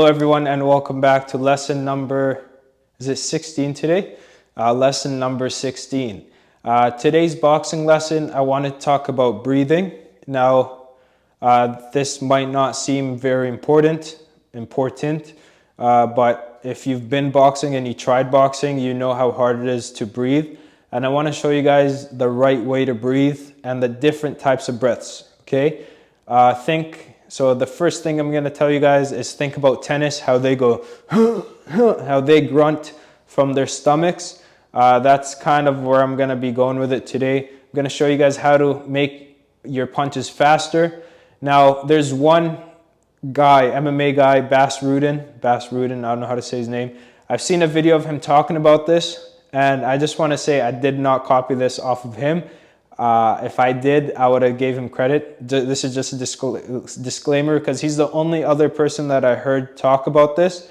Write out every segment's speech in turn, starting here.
Hello everyone and welcome back to lesson number, is it 16 today? Lesson number 16. Today's boxing lesson, I want to talk about breathing. Now, this might not seem very important, but if you've been boxing and you tried boxing, you know how hard it is to breathe. And I want to show you guys the right way to breathe and the different types of breaths, okay? So the first thing I'm going to tell you guys is think about tennis, how they go, how they grunt from their stomachs. That's kind of where I'm going to be going with it today. I'm going to show you guys how to make your punches faster. Now, there's one guy, MMA guy, Bas Rutten, I don't know how to say his name. I've seen a video of him talking about this, and I just want to say I did not copy this off of him. If I did, I would have gave him credit. This is just a disclaimer because he's the only other person that I heard talk about this.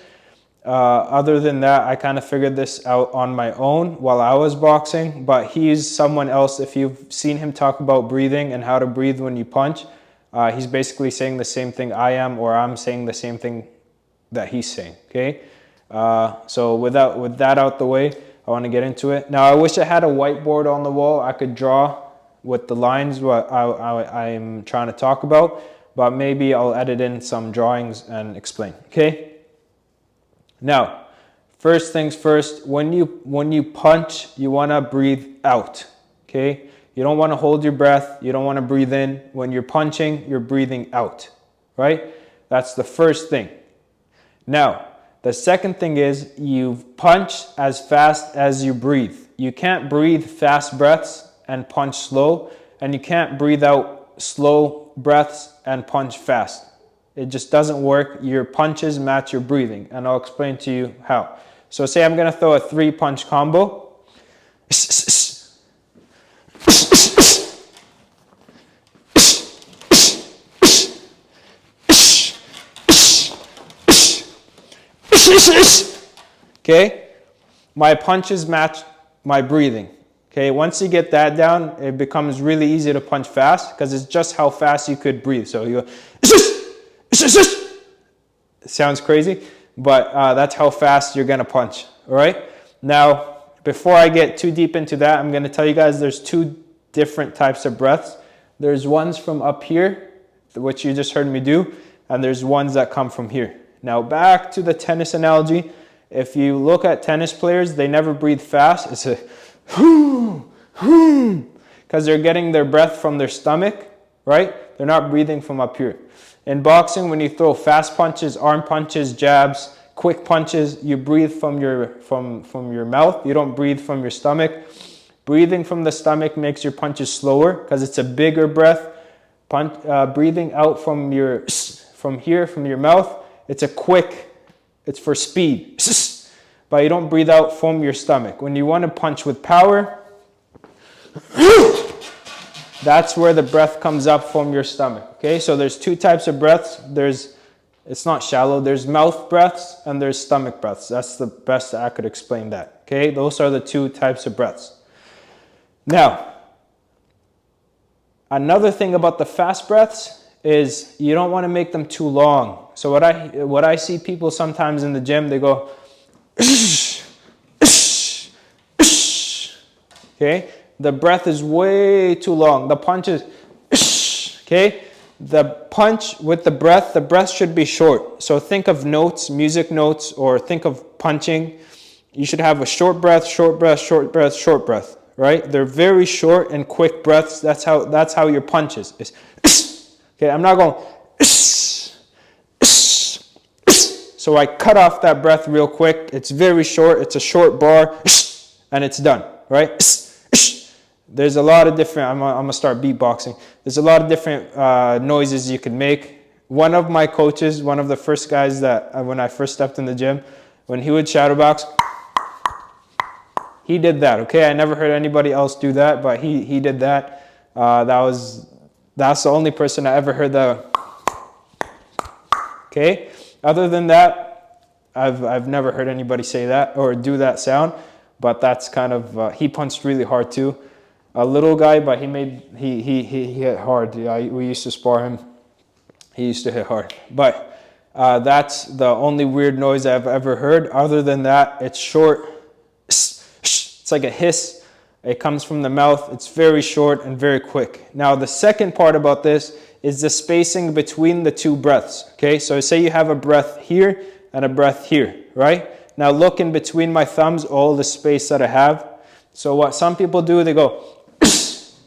Other than that, I kind of figured this out on my own while I was boxing, but he's someone else. If you've seen him talk about breathing and how to breathe when you punch, he's basically saying the same thing I am, or I'm saying the same thing that he's saying, okay? So with that out the way, I want to get into it. Now, I wish I had a whiteboard on the wall. I could draw with the lines what I'm trying to talk about, but maybe I'll edit in some drawings and explain, okay? Now, first things first, when you punch, you want to breathe out, okay? You don't want to hold your breath. You don't want to breathe in. When you're punching, you're breathing out, right? That's the first thing. Now, the second thing is you punch as fast as you breathe. You can't breathe fast breaths and punch slow, and you can't breathe out slow breaths and punch fast. It just doesn't work. Your punches match your breathing, and I'll explain to you how. So say I'm going to throw a 3-punch combo. Okay? My punches match my breathing. Okay, once you get that down, it becomes really easy to punch fast because it's just how fast you could breathe. So you go, it sounds crazy, but that's how fast you're going to punch. All right? Now, before I get too deep into that, I'm going to tell you guys there's 2 different types of breaths. There's ones from up here, which you just heard me do, and there's ones that come from here. Now, back to the tennis analogy. If you look at tennis players, they never breathe fast. It's a because they're getting their breath from their stomach, right? They're not breathing from up here. In boxing, when you throw fast punches, arm punches, jabs, quick punches, you breathe from your mouth. You don't breathe from your stomach. Breathing from the stomach makes your punches slower because it's a bigger breath. Breathing out from your mouth, it's for speed. But you don't breathe out from your stomach. When you want to punch with power, that's where the breath comes up from your stomach. Okay, so there's 2 types of breaths. It's not shallow. There's mouth breaths and there's stomach breaths. That's the best I could explain that. Okay, those are the 2 types of breaths. Now, another thing about the fast breaths is you don't want to make them too long. So what I see people sometimes in the gym, they go, okay, the breath is way too long. The punch is, okay, the punch with the breath should be short. So think of notes, music notes, or think of punching. You should have a short breath, short breath, short breath, short breath, right? They're very short and quick breaths. That's how your punches is. Okay, I'm not going, so I cut off that breath real quick. It's very short. It's a short bar, and it's done, right? There's a lot of different, I'm going to start beatboxing. There's a lot of different noises you can make. One of my coaches, one of the first guys that, when I first stepped in the gym, when he would shadowbox, he did that, okay? I never heard anybody else do that, but he did that. That's the only person I ever heard that. Okay? Other than that, I've never heard anybody say that or do that sound, but that's kind of, he punched really hard too. A little guy, but he hit hard. Yeah, we used to spar him. He used to hit hard. But That's the only weird noise I've ever heard. Other than that, it's short. It's like a hiss. It comes from the mouth. It's very short and very quick. Now, the second part about this is the spacing between the two breaths. Okay, so say you have a breath here and a breath here, right? Now look in between my thumbs, all the space that I have. So what some people do, they go,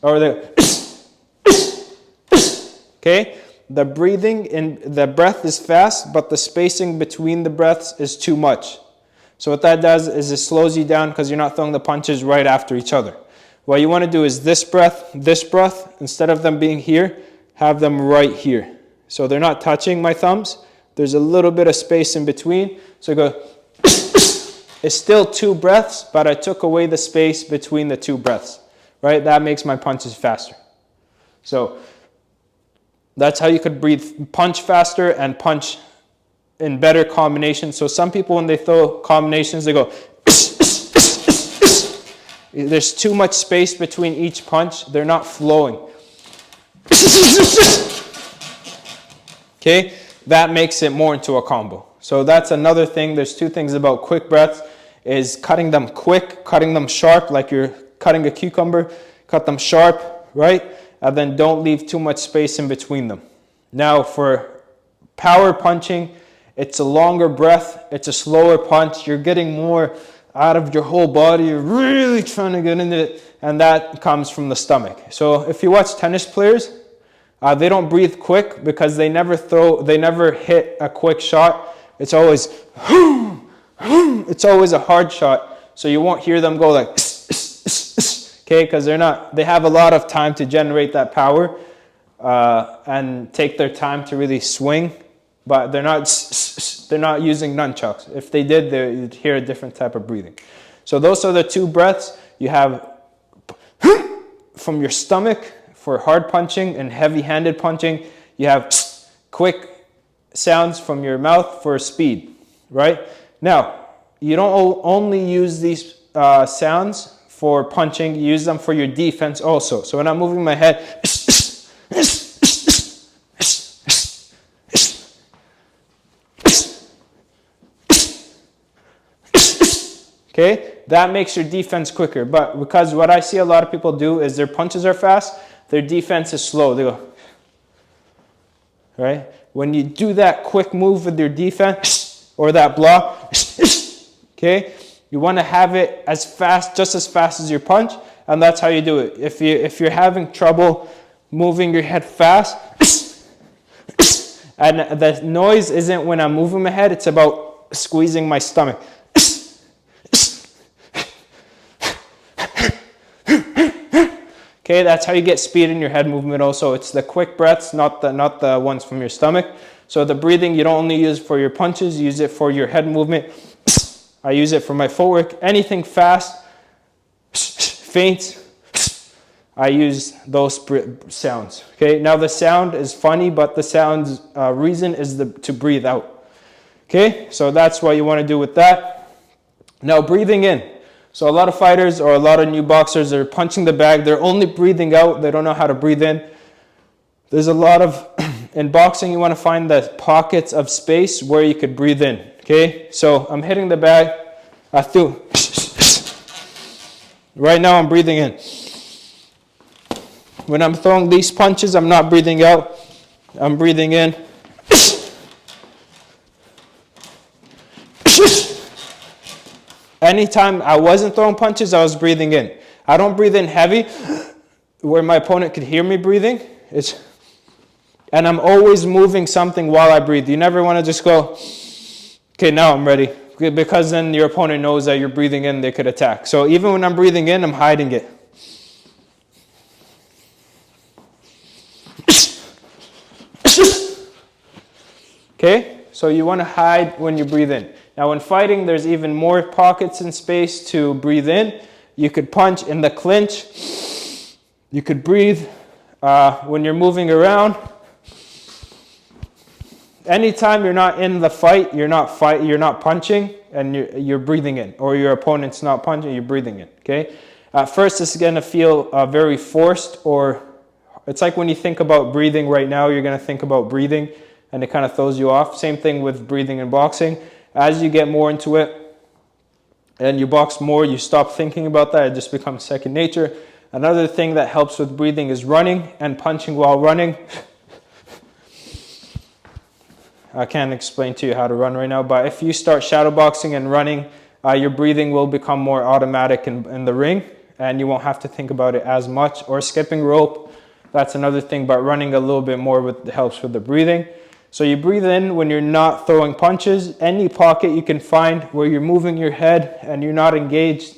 or they, okay? The breathing in the breath is fast, but the spacing between the breaths is too much. So what that does is it slows you down because you're not throwing the punches right after each other. What you want to do is this breath, instead of them being here, have them right here. So they're not touching my thumbs. There's a little bit of space in between. So I go, it's still two breaths, but I took away the space between the two breaths, right? That makes my punches faster. So that's how you could breathe, punch faster and punch in better combinations. So some people, when they throw combinations, they go, there's too much space between each punch. They're not flowing. Okay, that makes it more into a combo. So that's another thing. There's two things about quick breaths, is cutting them quick, cutting them sharp, like you're cutting a cucumber, cut them sharp, right? And then don't leave too much space in between them. Now for power punching, it's a longer breath, it's a slower punch, you're getting more out of your whole body, you're really trying to get into it, and that comes from the stomach. So if you watch tennis players, they don't breathe quick because they never hit a quick shot. It's always, it's always a hard shot. So you won't hear them go like, okay, because they have a lot of time to generate that power and take their time to really swing, but they're not using nunchucks. If they did, you'd hear a different type of breathing. So those are the two breaths. You have from your stomach for hard punching and heavy-handed punching. You have quick sounds from your mouth for speed, right? Now, you don't only use these sounds for punching, you use them for your defense also. So when I'm moving my head, okay, that makes your defense quicker. But because what I see a lot of people do is their punches are fast, their defense is slow. They go, right? When you do that quick move with your defense or that block, okay, you want to have it as fast, just as fast as your punch, and that's how you do it. If you're having trouble moving your head fast, and the noise isn't when I'm moving my head, it's about squeezing my stomach. Okay, that's how you get speed in your head movement also. It's the quick breaths, not the ones from your stomach. So the breathing, you don't only use for your punches, you use it for your head movement. I use it for my footwork. Anything fast, faint, I use those sounds. Okay, now the sound is funny, but the sound's reason is to breathe out. Okay, so that's what you want to do with that. Now breathing in. So a lot of fighters or a lot of new boxers are punching the bag. They're only breathing out. They don't know how to breathe in. There's a lot of, in boxing, you want to find the pockets of space where you could breathe in. Okay, so I'm hitting the bag. I threw. Right now I'm breathing in. When I'm throwing these punches, I'm not breathing out. I'm breathing in. Anytime I wasn't throwing punches, I was breathing in. I don't breathe in heavy where my opponent could hear me breathing. And I'm always moving something while I breathe. You never want to just go, okay, now I'm ready. Because then your opponent knows that you're breathing in, they could attack. So even when I'm breathing in, I'm hiding it. Okay, so you want to hide when you breathe in. Now when fighting, there's even more pockets in space to breathe in. You could punch in the clinch. You could breathe when you're moving around. Anytime you're not in the fight, you're not punching, and you're breathing in, or your opponent's not punching, you're breathing in. Okay. At first, it's going to feel very forced, or it's like when you think about breathing right now, you're going to think about breathing. and it kind of throws you off. Same thing with breathing and boxing. As you get more into it and you box more, you stop thinking about that. It just becomes second nature. Another thing that helps with breathing is running and punching while running. I can't explain to you how to run right now, but if you start shadow boxing and running, your breathing will become more automatic in the ring, and you won't have to think about it as much. Or skipping rope, that's another thing, but running a little bit more helps with the breathing. So you breathe in when you're not throwing punches. Any pocket you can find where you're moving your head and you're not engaged,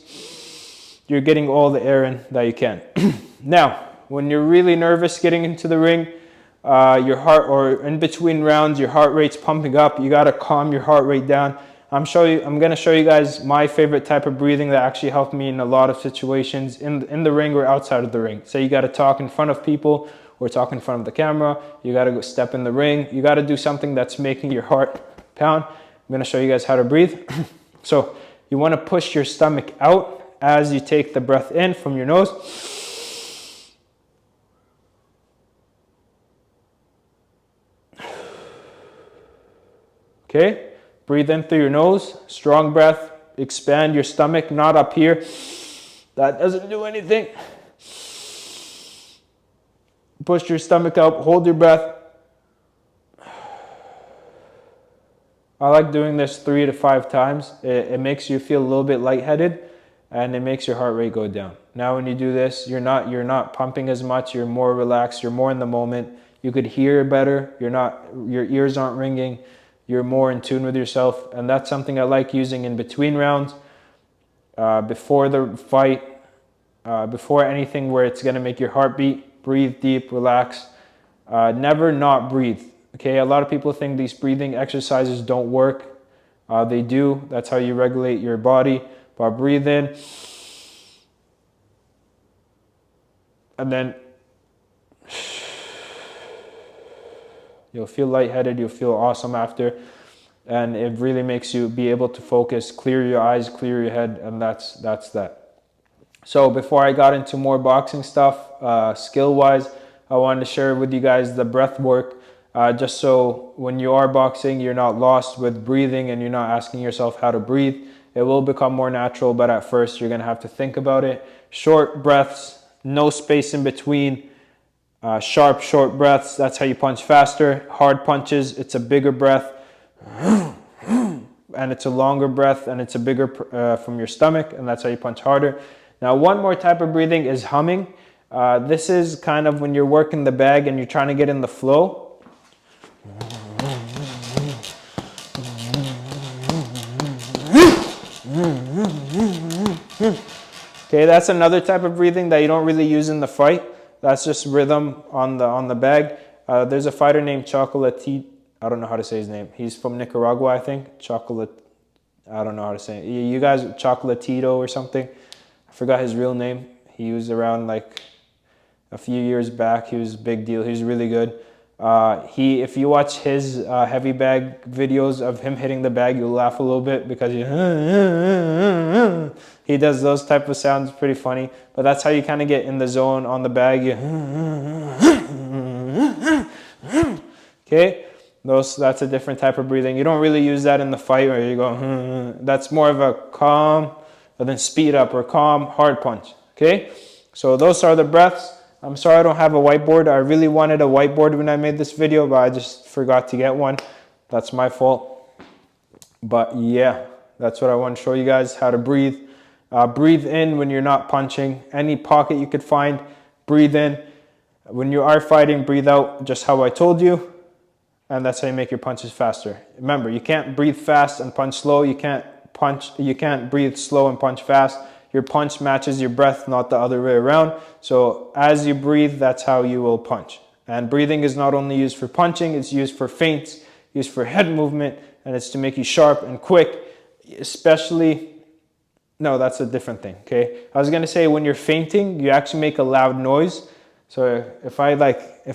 you're getting all the air in that you can. Now, when you're really nervous getting into the ring, your heart, or in between rounds, your heart rate's pumping up. You got to calm your heart rate down. I'm going to show you guys my favorite type of breathing that actually helped me in a lot of situations in the ring or outside of the ring. So you got to talk in front of people or talk in front of the camera. You got to go step in the ring. You got to do something that's making your heart pound. I'm going to show you guys how to breathe. So you want to push your stomach out as you take the breath in from your nose. Okay, breathe in through your nose, strong breath, expand your stomach, not up here. That doesn't do anything. Push your stomach out, hold your breath. I like doing this 3 to 5 times. It makes you feel a little bit lightheaded, and it makes your heart rate go down. Now when you do this, you're not pumping as much, you're more relaxed, you're more in the moment. You could hear better, your ears aren't ringing. You're more in tune with yourself, and that's something I like using in between rounds, before the fight, before anything where it's going to make your heart beat. Breathe deep, relax. Never not breathe. Okay, a lot of people think these breathing exercises don't work. They do. That's how you regulate your body. But breathe in, and then you'll feel lightheaded, you'll feel awesome after, and it really makes you be able to focus, clear your eyes, clear your head, and that's that. So before I got into more boxing stuff, skill-wise, I wanted to share with you guys the breath work, just so when you are boxing, you're not lost with breathing and you're not asking yourself how to breathe. It will become more natural, but at first you're gonna have to think about it. Short breaths, no space in between. Sharp, short breaths, that's how you punch faster. Hard punches, it's a bigger breath, and it's a longer breath, and it's a bigger from your stomach, and that's how you punch harder. Now, one more type of breathing is humming. This is kind of when you're working the bag and you're trying to get in the flow. Okay, that's another type of breathing that you don't really use in the fight. That's just rhythm on the bag. There's a fighter named Chocolatito. I don't know how to say his name. He's from Nicaragua, I think. I don't know how to say it. You guys, Chocolatito or something. I forgot his real name. He was around like a few years back. He was a big deal. He was really good. If you watch his heavy bag videos of him hitting the bag, you'll laugh a little bit because he does those type of sounds, pretty funny. But that's how you kind of get in the zone on the bag. Okay, that's a different type of breathing. You don't really use that in the fight where you go. That's more of a calm, and then speed up, or calm, hard punch. Okay, so those are the breaths. I'm sorry I don't have a whiteboard. I really wanted a whiteboard when I made this video, but I just forgot to get one. That's my fault. But yeah, that's what I want to show you guys, how to breathe. Breathe in when you're not punching. Any pocket you could find, breathe in. When you are fighting, breathe out, just how I told you. And that's how you make your punches faster. Remember, you can't breathe fast and punch slow. You can't breathe slow and punch fast. Your punch matches your breath, not the other way around. So as you breathe, that's how you will punch. And breathing is not only used for punching, it's used for feints, used for head movement, and it's to make you sharp and quick, especially, no, that's a different thing, okay? I was gonna say when you're feinting, you actually make a loud noise. So if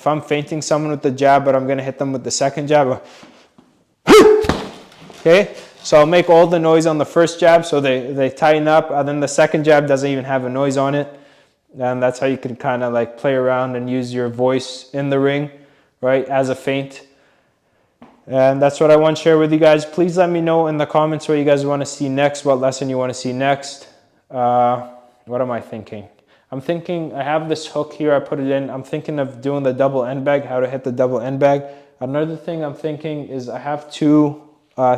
I'm feinting someone with the jab, but I'm gonna hit them with the second jab, okay? So I'll make all the noise on the first jab so they tighten up, and then the second jab doesn't even have a noise on it. And that's how you can kind of like play around and use your voice in the ring, right, as a feint. And that's what I want to share with you guys. Please let me know in the comments what you guys want to see next, what lesson you want to see next. What am I thinking? I'm thinking, I have this hook here, I put it in. I'm thinking of doing the double end bag, how to hit the double end bag. Another thing I'm thinking is I have two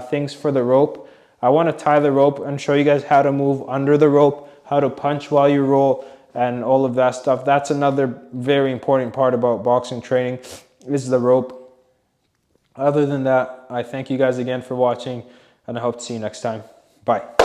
things for the rope. I want to tie the rope and show you guys how to move under the rope, how to punch while you roll, and all of that stuff. That's another very important part about boxing training, is the rope. Other than that, I thank you guys again for watching, and I hope to see you next time. Bye.